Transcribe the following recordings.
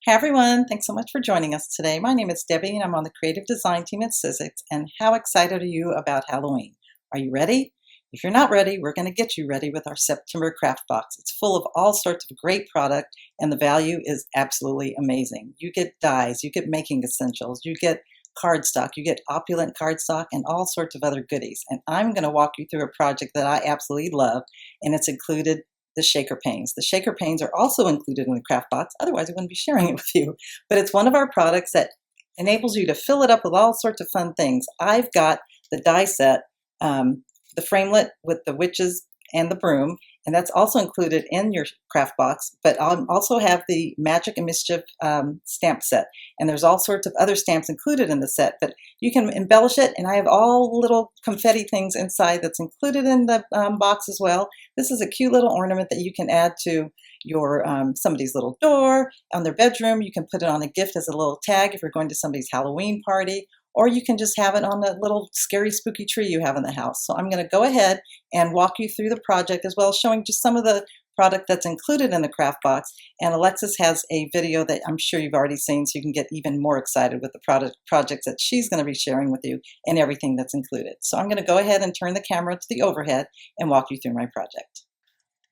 Hi everyone, thanks so much for joining us today. My name is Debbie and I'm on the creative design team at Sizzix. And how excited are you about Halloween? Are you ready? If you're not ready, we're going to get you ready with our September craft box. It's full of all sorts of great product and the value is absolutely amazing. You get dies, you get making essentials, you get cardstock, you get opulent cardstock and all sorts of other goodies. And I'm going to walk you through a project that I absolutely love, and it's included the shaker panes. The shaker panes are also included in the craft box, otherwise I wouldn't be sharing it with you. But it's one of our products that enables you to fill it up with all sorts of fun things. I've got the die set, the framelit with the witches and the broom, and that's also included in your craft box. But I'll also have the Magic and Mischief stamp set, and there's all sorts of other stamps included in the set, but you can embellish it, and I have all little confetti things inside that's included in the box as well. This is a cute little ornament that you can add to your somebody's little door on their bedroom. You can put it on a gift as a little tag if you're going to somebody's Halloween party, or you can just have it on a little scary spooky tree you have in the house. So I'm going to go ahead and walk you through the project as well as showing just some of the product that's included in the craft box. And Alexis has a video that I'm sure you've already seen, so you can get even more excited with the projects that she's going to be sharing with you and everything that's included. So I'm going to go ahead and turn the camera to the overhead and walk you through my project.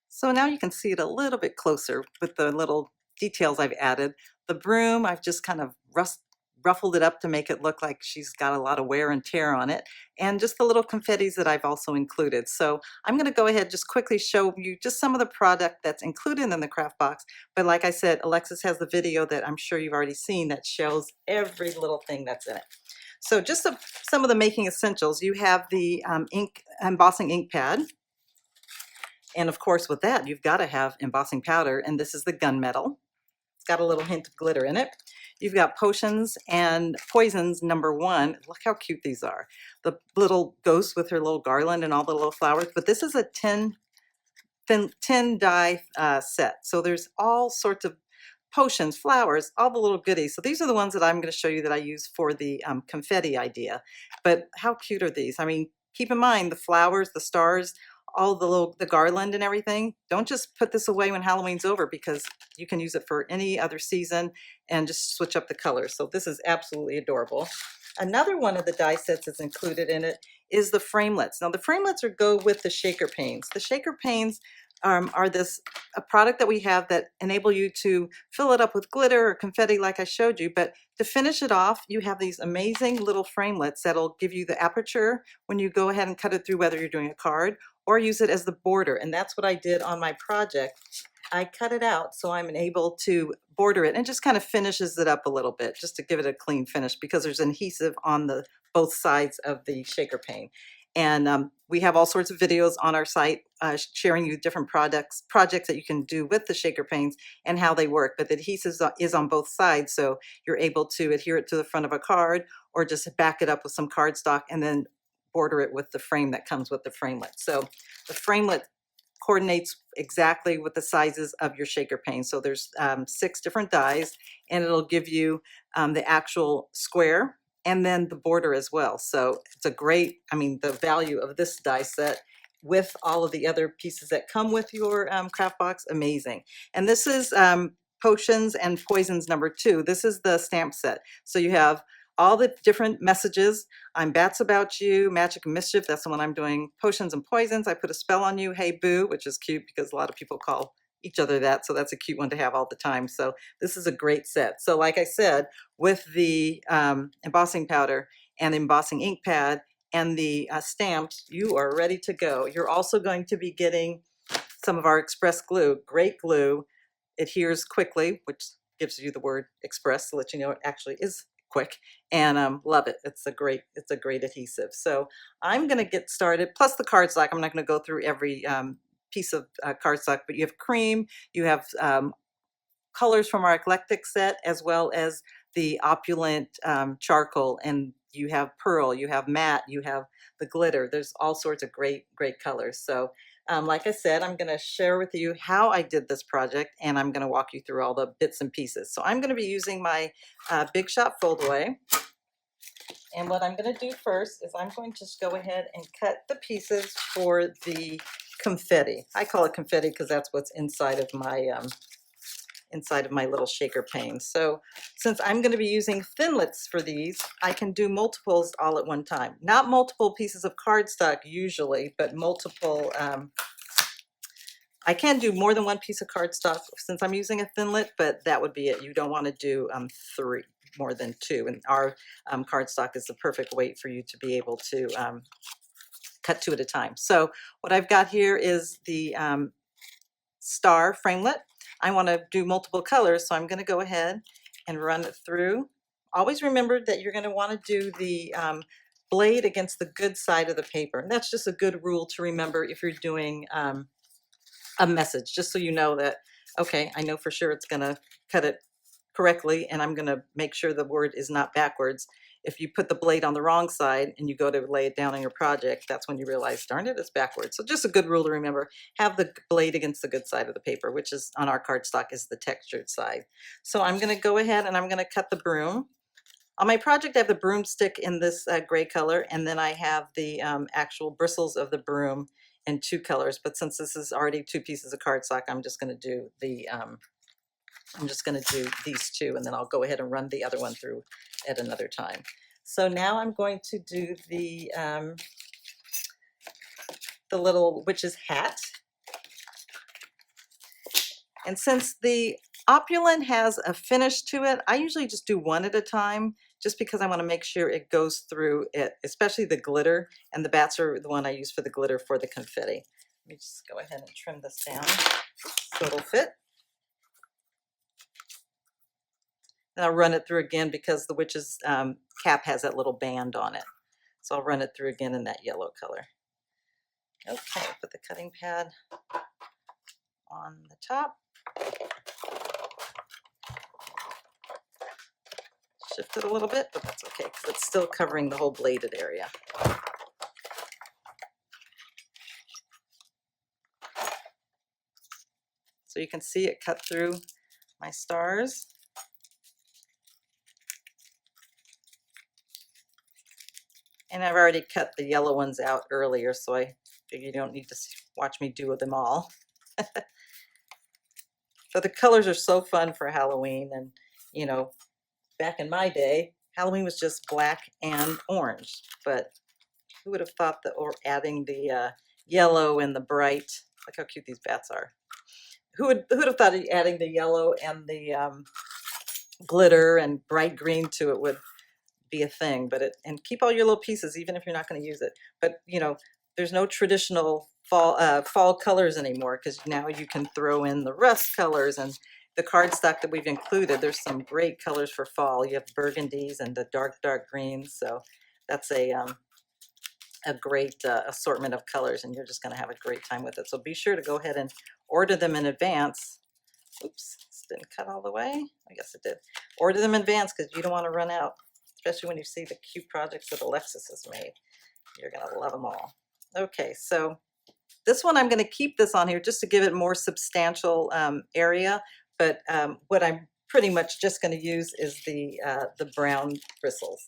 So now you can see it a little bit closer with the little details I've added. The broom, I've just kind of ruffled it up to make it look like she's got a lot of wear and tear on it, and just the little confettis that I've also included. So I'm going to go ahead just quickly show you just some of the product that's included in the craft box. But like I said, Alexis has the video that I'm sure you've already seen that shows every little thing that's in it. So just some of the making essentials. You have the embossing ink pad. And of course with that, you've got to have embossing powder, and this is the gunmetal. It's got a little hint of glitter in it. You've got potions and poisons #1. Look how cute these are. The little ghost with her little garland and all the little flowers. But this is a 10 die set. So there's all sorts of potions, flowers, all the little goodies. So these are the ones that I'm going to show you that I use for the confetti idea. But how cute are these? I mean, keep in mind the flowers, the stars, all the garland and everything. Don't just put this away when Halloween's over, because you can use it for any other season and just switch up the colors. So this is absolutely adorable. Another one of the die sets that's included in it is the framelits. Now the framelits go with the shaker panes. The shaker panes are a product that we have that enable you to fill it up with glitter or confetti like I showed you, but to finish it off, you have these amazing little framelits that'll give you the aperture when you go ahead and cut it through, whether you're doing a card or use it as the border. And that's what I did on my project. I cut it out so I'm able to border it, and just kind of finishes it up a little bit just to give it a clean finish, because there's adhesive on both sides of the shaker pane. And we have all sorts of videos on our site sharing you different projects that you can do with the shaker panes and how they work. But the adhesive is on both sides, so you're able to adhere it to the front of a card or just back it up with some cardstock and then border it with the frame that comes with the framelit. So the framelit coordinates exactly with the sizes of your shaker pane. So there's 6 different dies, and it'll give you the actual square and then the border as well. So it's a great, I mean, the value of this die set with all of the other pieces that come with your craft box, amazing. And this is potions and poisons #2. This is the stamp set. So you have all the different messages. I'm Bats About You, Magic and Mischief, that's the one I'm doing. Potions and poisons, I put a spell on you, hey boo, which is cute because a lot of people call each other that, so that's a cute one to have all the time. So this is a great set. So like I said, with the embossing powder and the embossing ink pad and the stamps, you are ready to go. You're also going to be getting some of our express glue. Great glue, adheres quickly, which gives you the word express to let you know it actually is quick, and love it. It's a great adhesive. So I'm going to get started. Plus the cardstock. I'm not going to go through every piece of cardstock, but you have cream, you have colors from our eclectic set, as well as the opulent charcoal, and you have pearl, you have matte, you have the glitter. There's all sorts of great colors. So like I said, I'm going to share with you how I did this project, and I'm going to walk you through all the bits and pieces. So I'm going to be using my Big Shot Fold Away. And what I'm going to do first is I'm going to just go ahead and cut the pieces for the confetti. I call it confetti because that's what's inside of my inside of my little shaker pane. So since I'm going to be using thinlits for these, I can do multiples all at one time. Not multiple pieces of cardstock usually, but multiple, I can do more than one piece of cardstock since I'm using a thinlit, but that would be it. You don't want to do three, more than two. And our cardstock is the perfect weight for you to be able to cut two at a time. So what I've got here is the star framelit. I want to do multiple colors, so I'm going to go ahead and run it through. Always remember that you're going to want to do the blade against the good side of the paper. And that's just a good rule to remember if you're doing a message, just so you know that, okay, I know for sure it's going to cut it correctly, and I'm going to make sure the word is not backwards. If you put the blade on the wrong side and you go to lay it down on your project, that's when you realize, darn it, it's backwards. So just a good rule to remember, have the blade against the good side of the paper, which is on our cardstock is the textured side. So I'm going to go ahead and I'm going to cut the broom. On my project, I have the broomstick in this gray color, and then I have the actual bristles of the broom in two colors. But since this is already two pieces of cardstock, I'm just going to do the these two, and then I'll go ahead and run the other one through at another time. So now I'm going to do the little witch's hat. And since the opulent has a finish to it, I usually just do one at a time, just because I want to make sure it goes through it, especially the glitter, and the bats are the one I use for the glitter for the confetti. Let me just go ahead and trim this down so it'll fit. And I'll run it through again because the witch's cap has that little band on it. So I'll run it through again in that yellow color. Okay, put the cutting pad on the top. Shift it a little bit, but that's okay because it's still covering the whole bladed area. So you can see it cut through my stars. And I've already cut the yellow ones out earlier, so I figure you don't need to watch me do them all. But the colors are so fun for Halloween, and you know, back in my day, Halloween was just black and orange, but who would have thought that, or adding the yellow and the bright, look how cute these bats are. Who would have thought adding the yellow and the glitter and bright green to it would be a thing, but and keep all your little pieces even if you're not going to use it. But you know, there's no traditional fall colors anymore, because now you can throw in the rust colors, and the cardstock that we've included, there's some great colors for fall. You have burgundies and the dark greens, so that's a great assortment of colors, and you're just going to have a great time with it. So be sure to go ahead and order them in advance. Oops, this didn't cut all the way. I guess it did. Order them in advance because you don't want to run out, especially when you see the cute projects that Alexis has made. You're going to love them all. Okay, so this one I'm going to keep this on here just to give it more substantial area, but what I'm pretty much just going to use is the brown bristles.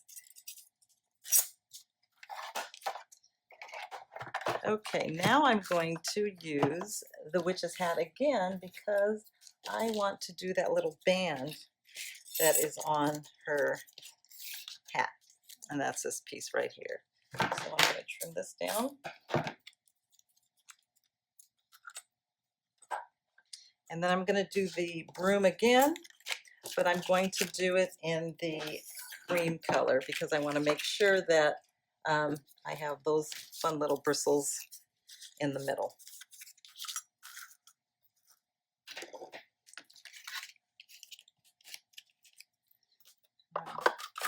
Okay, now I'm going to use the witch's hat again because I want to do that little band that is on her hat, and that's this piece right here. So I'm going to trim this down. And then I'm going to do the broom again, but I'm going to do it in the cream color because I want to make sure that I have those fun little bristles in the middle.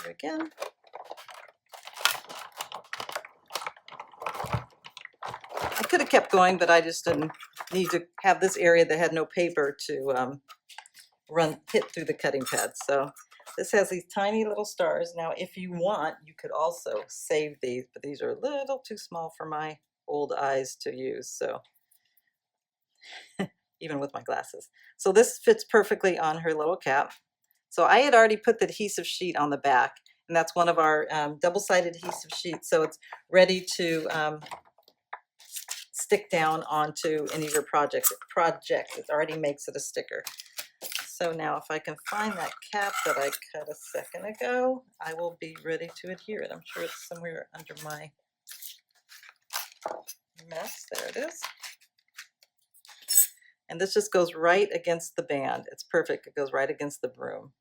Here again. I could have kept going, but I just didn't need to have this area that had no paper to hit through the cutting pad. So this has these tiny little stars. Now, if you want, you could also save these, but these are a little too small for my old eyes to use. So even with my glasses. So this fits perfectly on her little cap. So I had already put the adhesive sheet on the back, and that's one of our double-sided adhesive sheets. So it's ready to stick down onto any of your projects. It already makes it a sticker. So now if I can find that cap that I cut a second ago, I will be ready to adhere it. I'm sure it's somewhere under my mess. There it is. And this just goes right against the band. It's perfect. It goes right against the broom.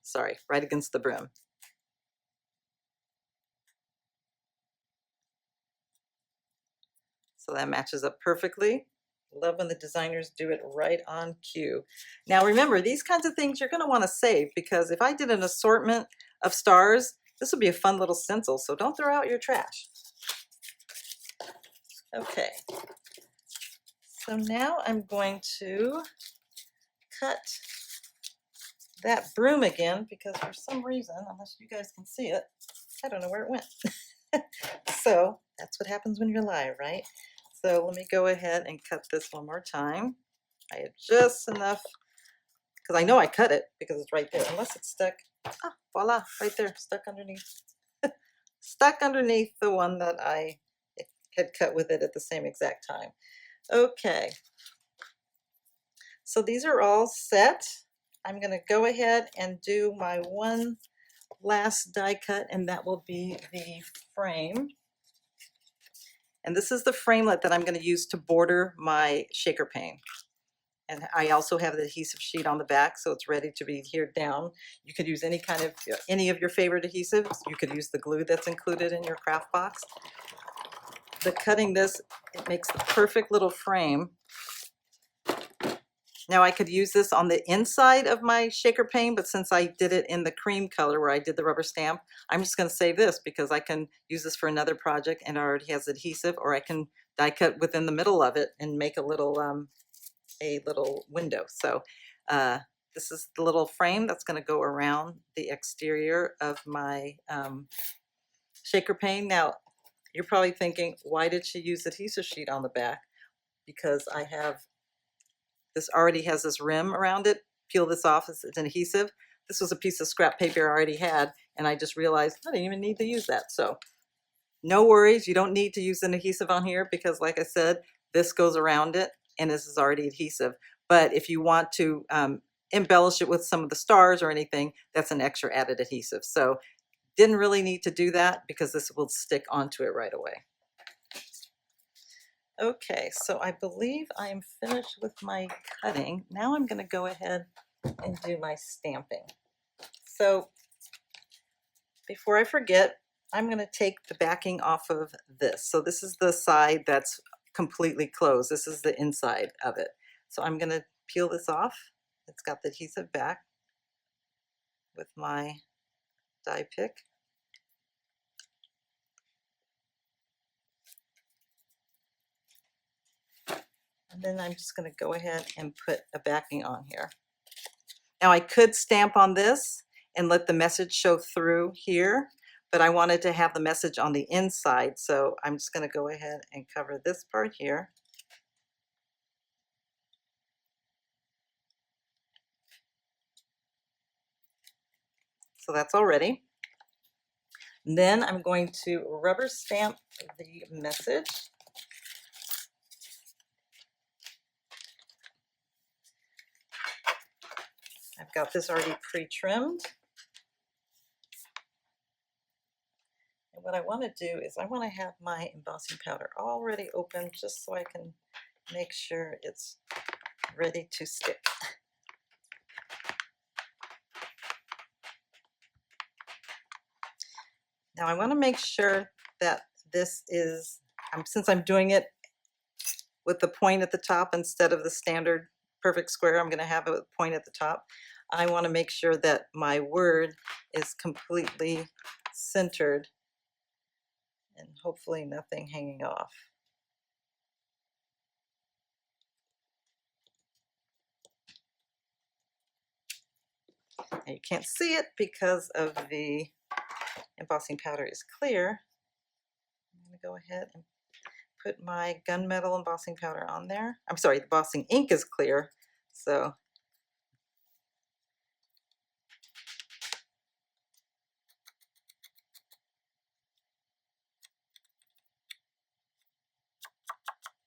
Sorry, right against the broom. So that matches up perfectly. Love when the designers do it right on cue. Now remember, these kinds of things you're going to want to save, because if I did an assortment of stars, this would be a fun little stencil, so don't throw out your trash. Okay, so now I'm going to cut that broom again, because for some reason, unless you guys can see it, I don't know where it went. So that's what happens when you're live, right? So let me go ahead and cut this one more time. I have just enough, because I know I cut it because it's right there, unless it's stuck. Ah, voila, right there, stuck underneath. Stuck underneath the one that I had cut with it at the same exact time. Okay, so these are all set. I'm going to go ahead and do my one last die cut, and that will be the frame. And this is the framelit that I'm going to use to border my shaker pane. And I also have the adhesive sheet on the back, so it's ready to be adhered down. You could use any of your favorite adhesives. You could use the glue that's included in your craft box. But cutting this, it makes the perfect little frame. Now I could use this on the inside of my shaker pane, but since I did it in the cream color where I did the rubber stamp, I'm just going to save this because I can use this for another project and it already has adhesive, or I can die cut within the middle of it and make a little window. So this is the little frame that's going to go around the exterior of my shaker pane. Now you're probably thinking, why did she use adhesive sheet on the back? Because I have this already has this rim around it. Peel this off, it's an adhesive. This was a piece of scrap paper I already had, and I just realized I didn't even need to use that. So no worries, you don't need to use an adhesive on here because, like I said, this goes around it and this is already adhesive. But if you want to embellish it with some of the stars or anything, that's an extra added adhesive. So didn't really need to do that because this will stick onto it right away. Okay, so I believe I am finished with my cutting. Now I'm going to go ahead and do my stamping. So before I forget, I'm going to take the backing off of this. So this is the side that's completely closed. This is the inside of it. So I'm going to peel this off. It's got the adhesive back with my die pick. And then I'm just going to go ahead and put a backing on here. Now I could stamp on this and let the message show through here, but I wanted to have the message on the inside, so I'm just going to go ahead and cover this part here. So that's all ready. And then I'm going to rubber stamp the message. I've got this already pre-trimmed. And what I want to do is I want to have my embossing powder already open just so I can make sure it's ready to stick. Now I want to make sure that this is, since I'm doing it with the point at the top instead of the standard perfect square, I'm going to have a point at the top. I want to make sure that my word is completely centered and hopefully nothing hanging off. Now you can't see it because of the embossing powder is clear. I'm going to go ahead and put my gunmetal embossing powder on there. I'm sorry, the embossing ink is clear, so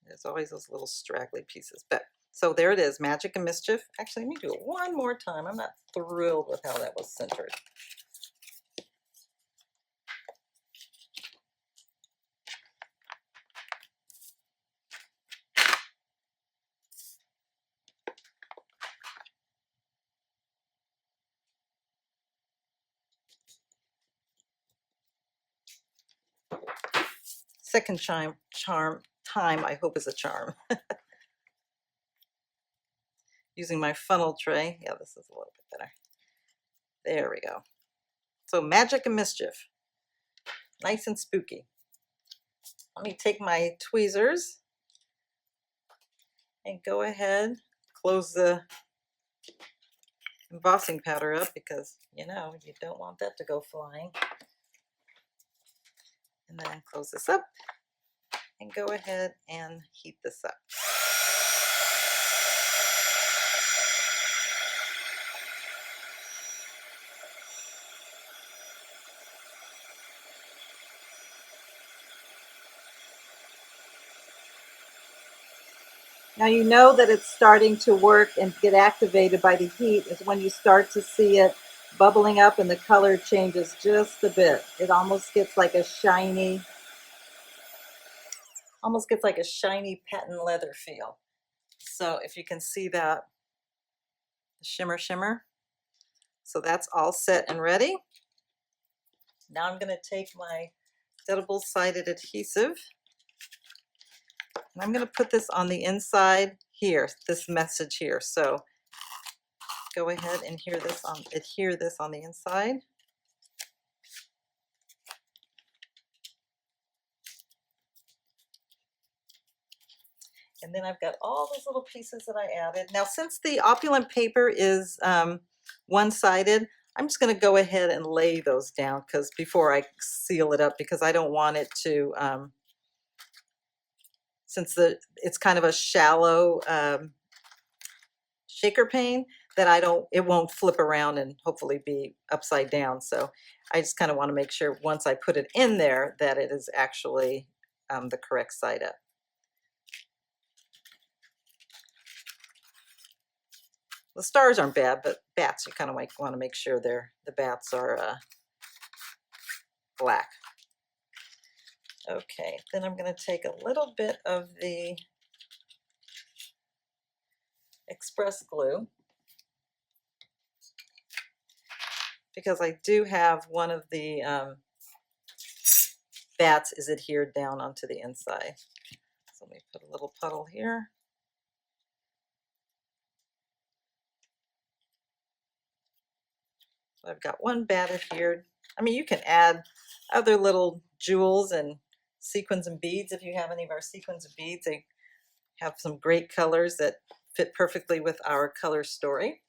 there's always those little straggly pieces, but So there it is, Magic and Mischief. Actually, let me do it one more time. I'm not thrilled with how that was centered. Second time, I hope is a charm. Using my funnel tray. Yeah, this is a little bit better. There we go. So Magic and Mischief. Nice and spooky. Let me take my tweezers and go ahead, close the embossing powder up because, you know, you don't want that to go flying. And then close this up and go ahead and heat this up. Now you know that it's starting to work and get activated by the heat is when you start to see it bubbling up and the color changes just a bit. It almost gets like a shiny, patent leather feel. So if you can see that shimmer shimmer. So that's all set and ready. Now I'm going to take my double-sided adhesive and I'm going to put this on the inside here, this message here. So go ahead and adhere this on the inside. And then I've got all those little pieces that I added. Now, since the opulent paper is one-sided, I'm just going to go ahead and lay those down before I seal it up, because I don't want it to, since it's kind of a shallow shaker pane, that it won't flip around and hopefully be upside down. So I just kind of want to make sure once I put it in there that it is actually the correct side up. The stars aren't bad, but bats, you kind of want to make sure the bats are black. Okay, then I'm going to take a little bit of the express glue, because I do have one of the bats is adhered down onto the inside. So let me put a little puddle here. So I've got one bat adhered. I mean, you can add other little jewels and sequins and beads if you have any of our sequins and beads. They have some great colors that fit perfectly with our color story.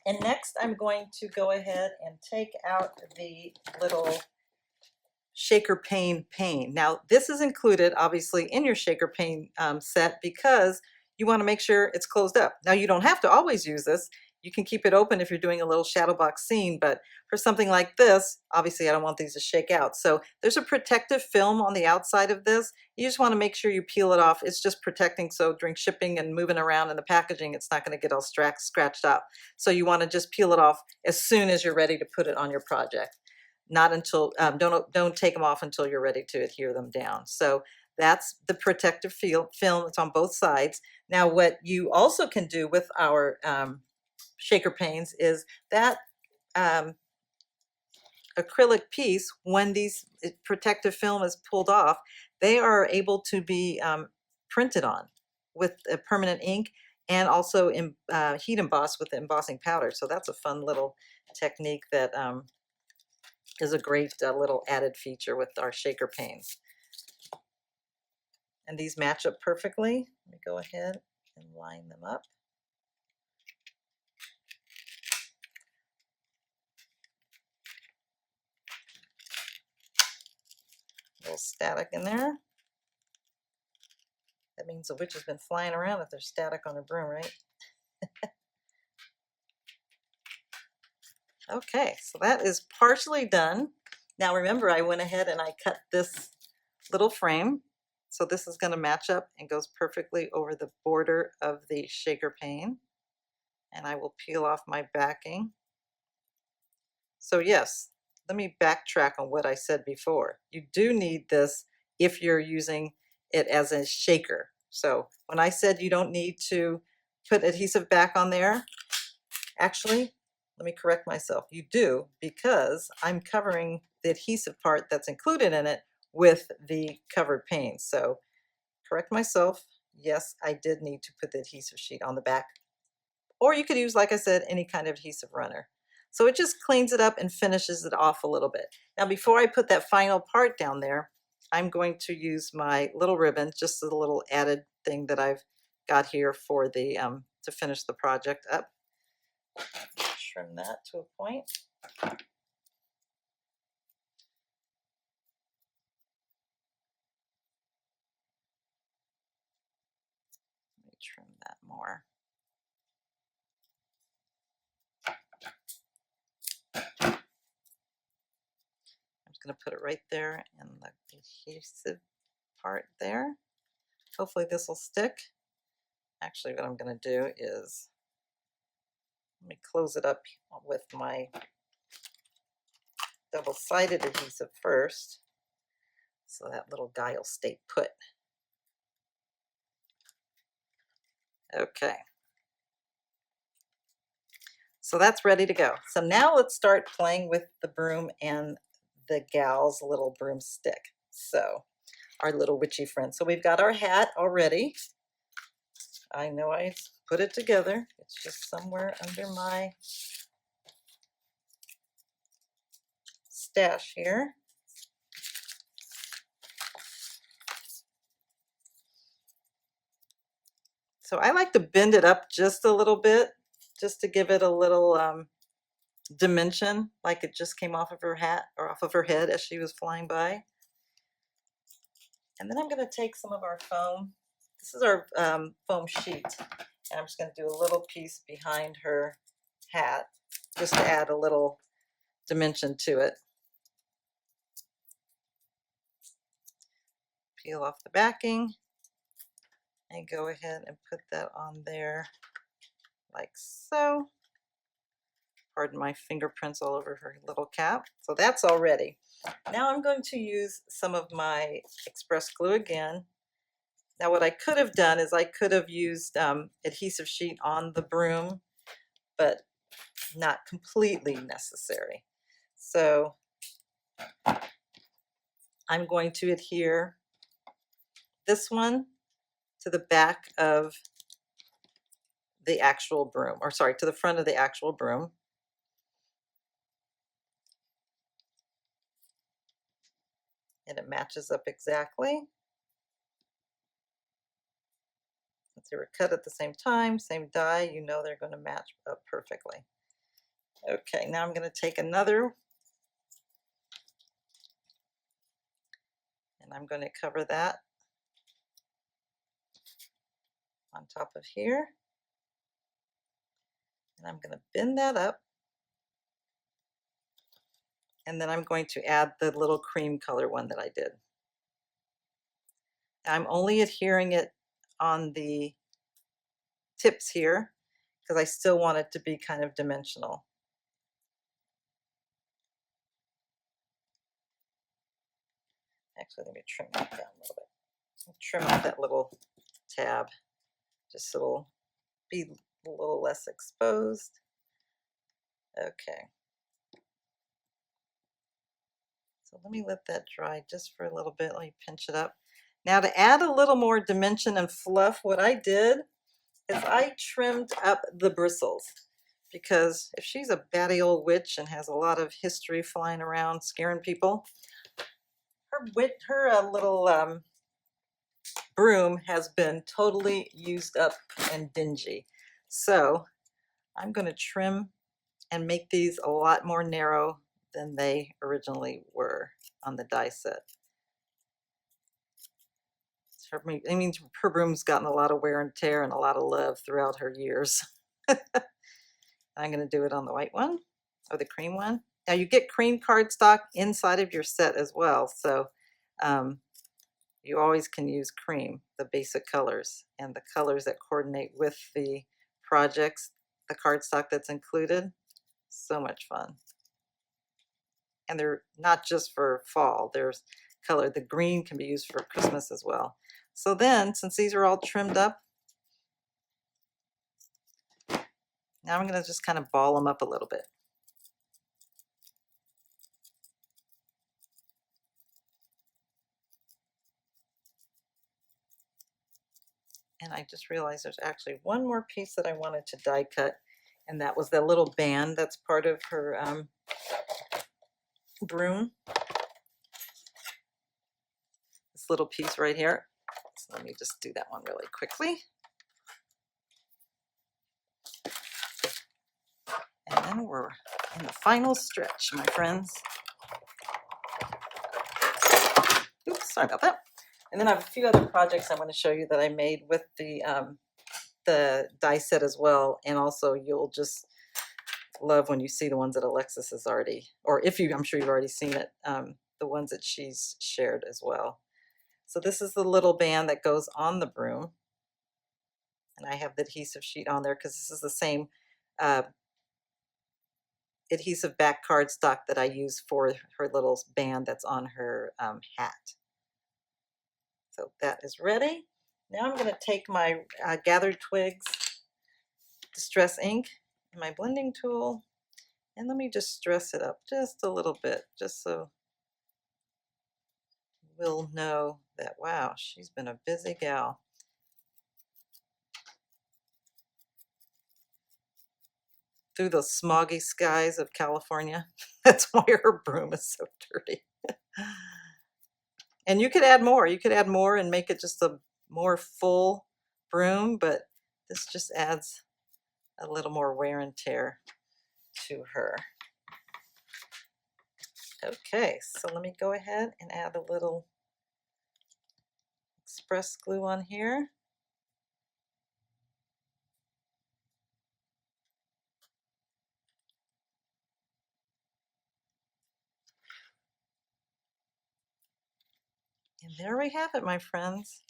And next I'm going to go ahead and take out the little shaker pane. Now this is included obviously in your shaker pane set because you want to make sure it's closed up. Now you don't have to always use this. You can keep it open if you're doing a little shadow box scene, but for something like this, obviously I don't want these to shake out. So there's a protective film on the outside of this. You just want to make sure you peel it off. It's just protecting, so during shipping and moving around in the packaging, it's not going to get all scratched up. So you want to just peel it off as soon as you're ready to put it on your project. Not until, don't take them off until you're ready to adhere them down. So that's the protective film. It's on both sides. Now what you also can do with our shaker panes is that acrylic piece, when these protective film is pulled off, they are able to be printed on with a permanent ink, and also heat embossed with the embossing powder. So that's a fun little technique that is a great little added feature with our shaker panes. And these match up perfectly. Let me go ahead and line them up. A little static in there. That means the witch has been flying around if there's static on her broom, right? Okay, so that is partially done. Now remember, I went ahead and I cut this little frame So this is going to match up and goes perfectly over the border of the shaker pane. And I will peel off my backing. So yes, let me backtrack on what I said before. You do need this if you're using it as a shaker. So when I said you don't need to put adhesive back on there, actually, let me correct myself. You do, because I'm covering the adhesive part that's included in it with the covered panes. So correct myself. Yes, I did need to put the adhesive sheet on the back. Or you could use, like I said, any kind of adhesive runner. So it just cleans it up and finishes it off a little bit. Now, before I put that final part down there, I'm going to use my little ribbon, just a little added thing that I've got here for the to finish the project up. Trim that to a point. Let me trim that more. I'm just going to put it right there in the adhesive part there. Hopefully this will stick. Actually, what I'm going to do is let me close it up with my double-sided adhesive first, so that little guy will stay put. Okay. So that's ready to go. So now let's start playing with the broom and the gal's little broomstick. So our little witchy friend. So we've got our hat already. I know I put it together. It's just somewhere under my stash here. So I like to bend it up just a little bit, just to give it a little dimension, like it just came off of her hat or off of her head as she was flying by. And then I'm going to take some of our foam. This is our foam sheet. And I'm just going to do a little piece behind her hat, just to add a little dimension to it. Peel off the backing and go ahead and put that on there like so. Pardon my fingerprints all over her little cap. So that's all ready. Now I'm going to use some of my express glue again. Now what I could have done is I could have used adhesive sheet on the broom, but not completely necessary. So I'm going to adhere this one to the back of the actual broom, or sorry, to the front of the actual broom. And it matches up exactly. Since they were cut at the same time, same die, you know they're going to match up perfectly. Okay, now I'm going to take another, and I'm going to cover that on top of here. And I'm going to bend that up. And then I'm going to add the little cream color one that I did. I'm only adhering it on the tips here because I still want it to be kind of dimensional. Actually, let me trim that down a little bit. Trim off that little tab just so it'll be a little less exposed. Okay. So let me let that dry just for a little bit. Let me pinch it up. Now to add a little more dimension and fluff, what I did is I trimmed up the bristles, because if she's a batty old witch and has a lot of history flying around scaring people, her little broom has been totally used up and dingy. So I'm going to trim and make these a lot more narrow than they originally were on the die set. It means her broom's gotten a lot of wear and tear and a lot of love throughout her years. I'm going to do it on the white one, or the cream one. Now you get cream cardstock inside of your set as well, so you always can use cream, the basic colors, and the colors that coordinate with the projects, the cardstock that's included. So much fun. And they're not just for fall, there's color. The green can be used for Christmas as well. So then, since these are all trimmed up, now I'm going to just kind of ball them up a little bit. And I just realized there's actually one more piece that I wanted to die cut, and that was that little band that's part of her broom. This little piece right here. So let me just do that one really quickly. And then we're in the final stretch, my friends. Oops, sorry about that. And then I have a few other projects I want to show you that I made with the die set as well. And also you'll just love when you see the ones that Alexis has already, or if you, I'm sure you've already seen it, the ones that she's shared as well. So this is the little band that goes on the broom. And I have the adhesive sheet on there because this is the same adhesive back cardstock that I use for her little band that's on her hat. So that is ready. Now I'm going to take my gathered twigs, distress ink, and my blending tool, and let me just stress it up just a little bit, just so we'll know that, wow, she's been a busy gal. Through the smoggy skies of California. That's why her broom is so dirty. And you could add more. You could add more and make it just a more full broom, but this just adds a little more wear and tear to her. Okay, so let me go ahead and add a little express glue on here. And there we have it, my friends.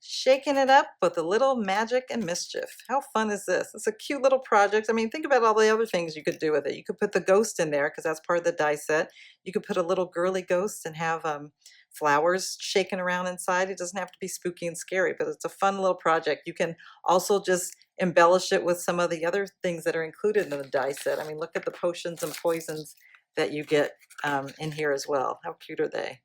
Shaking it up with a little magic and mischief. How fun is this? It's a cute little project. I mean, think about all the other things you could do with it. You could put the ghost in there because that's part of the die set. You could put a little girly ghost and have flowers shaking around inside. It doesn't have to be spooky and scary, but it's a fun little project. You can also just embellish it with some of the other things that are included in the die set. I mean, look at the potions and poisons that you get in here as well. How cute are they?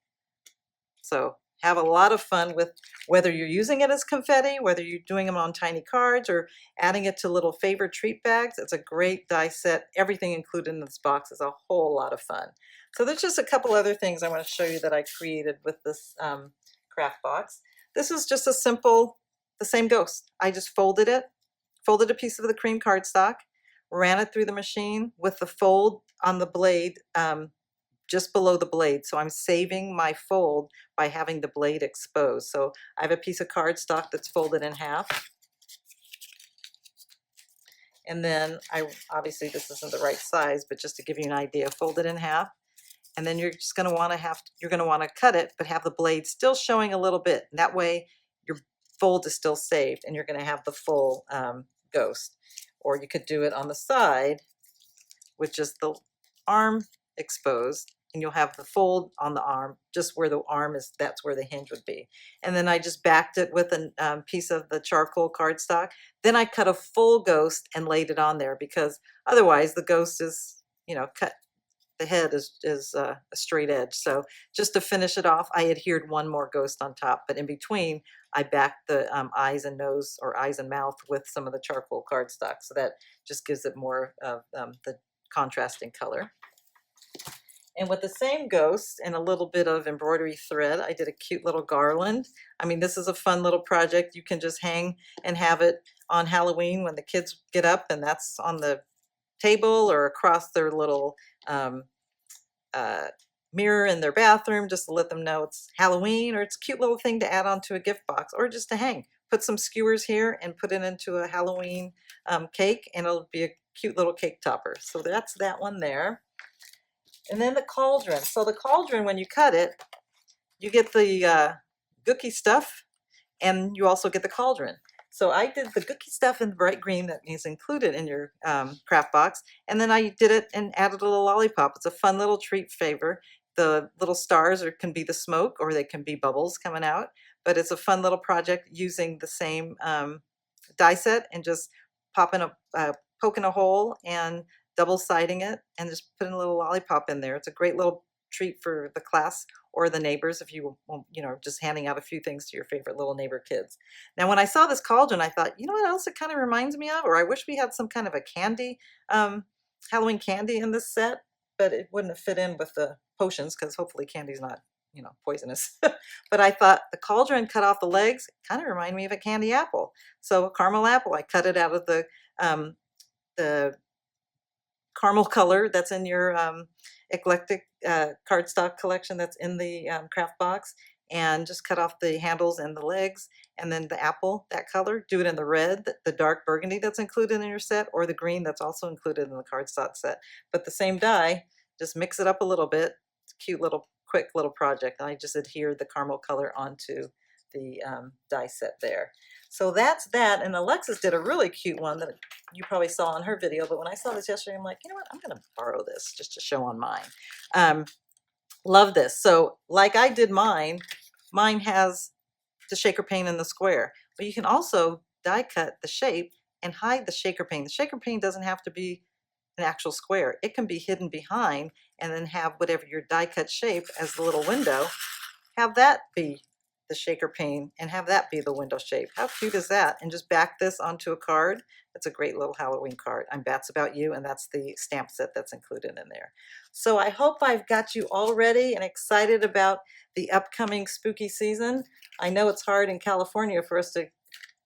So have a lot of fun with whether you're using it as confetti, whether you're doing them on tiny cards or adding it to little favorite treat bags. It's a great die set. Everything included in this box is a whole lot of fun. So there's just a couple other things I want to show you that I created with this craft box. This is just a simple, the same ghost. I just folded it, folded a piece of the cream cardstock, ran it through the machine with the fold on the blade just below the blade. So I'm saving my fold by having the blade exposed. So I have a piece of cardstock that's folded in half. And then obviously this isn't the right size, but just to give you an idea, fold it in half. And then you're just going to want to cut it, but have the blade still showing a little bit. And that way your fold is still saved and you're going to have the full ghost. Or you could do it on the side with just the arm exposed, and you'll have the fold on the arm, just where the arm is, that's where the hinge would be. And then I just backed it with a piece of the charcoal cardstock. Then I cut a full ghost and laid it on there because otherwise the ghost is, you know, cut. The head is a straight edge. So just to finish it off, I adhered one more ghost on top, but in between I backed the eyes and nose or eyes and mouth with some of the charcoal cardstock. So that just gives it more of the contrasting color. And with the same ghost and a little bit of embroidery thread, I did a cute little garland. I mean, this is a fun little project. You can just hang and have it on Halloween when the kids get up, and that's on the table or across their little mirror in their bathroom, just to let them know it's Halloween, or it's a cute little thing to add onto a gift box, or just to hang. Put some skewers here and put it into a Halloween cake, and it'll be a cute little cake topper. So that's that one there. And then the cauldron. So the cauldron, when you cut it, you get the gooky stuff, and you also get the cauldron. So I did the gooky stuff in the bright green that is included in your craft box, and then I did it and added a little lollipop. It's a fun little treat flavor. The little stars can be the smoke, or they can be bubbles coming out, but it's a fun little project using the same die set and just poking a hole and double siding it and just putting a little lollipop in there. It's a great little treat for the class or the neighbors if you just handing out a few things to your favorite little neighbor kids. Now when I saw this cauldron, I thought, you know what else it kind of reminds me of, or I wish we had some kind of a candy, Halloween candy in this set, but it wouldn't have fit in with the potions because hopefully candy's not poisonous. But I thought the cauldron cut off the legs kind of remind me of a candy apple. So a caramel apple, I cut it out of the caramel color that's in your eclectic cardstock collection that's in the craft box, and just cut off the handles and the legs, and then the apple, that color, do it in the red, the dark burgundy that's included in your set, or the green that's also included in the cardstock set. But the same die, just mix it up a little bit. It's a cute little, quick little project. And I just adhered the caramel color onto the die set there. So that's that. And Alexis did a really cute one that you probably saw in her video, but when I saw this yesterday, I'm like, you know what, I'm going to borrow this just to show on mine. Love this. So like I did mine has the shaker pane in the square, but you can also die cut the shape and hide the shaker pane. The shaker pane doesn't have to be an actual square. It can be hidden behind, and then have whatever your die cut shape as the little window, have that be the shaker pane and have that be the window shape. How cute is that? And just back this onto a card. It's a great little Halloween card. I'm Bats About You, and that's the stamp set that's included in there. So I hope I've got you all ready and excited about the upcoming spooky season. I know it's hard in California for us to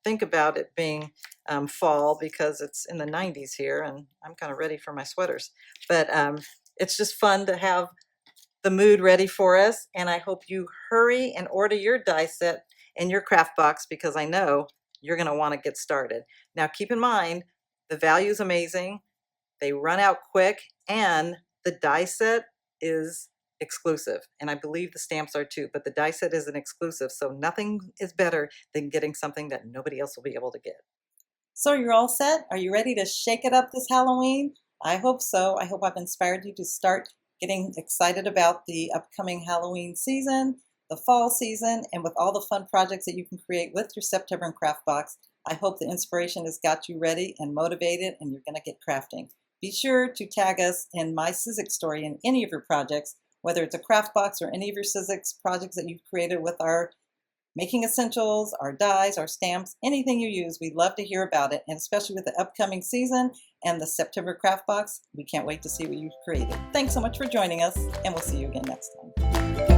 think about it being fall because it's in the 90s here, and I'm kind of ready for my sweaters. But it's just fun to have the mood ready for us, and I hope you hurry and order your die set and your craft box because I know you're going to want to get started. Now keep in mind, the value is amazing, they run out quick, and the die set is exclusive, and I believe the stamps are too, but the die set is an exclusive, so nothing is better than getting something that nobody else will be able to get. So you're all set? Are you ready to shake it up this Halloween? I hope so. I hope I've inspired you to start getting excited about the upcoming Halloween season, the fall season, and with all the fun projects that you can create with your September craft box. I hope the inspiration has got you ready and motivated, and you're going to get crafting. Be sure to tag us in my Sizzix story in any of your projects, whether it's a craft box or any of your Sizzix projects that you've created with our making essentials, our dies, our stamps, anything you use. We'd love to hear about it, and especially with the upcoming season and the September craft box, we can't wait to see what you've created. Thanks so much for joining us, and we'll see you again next time.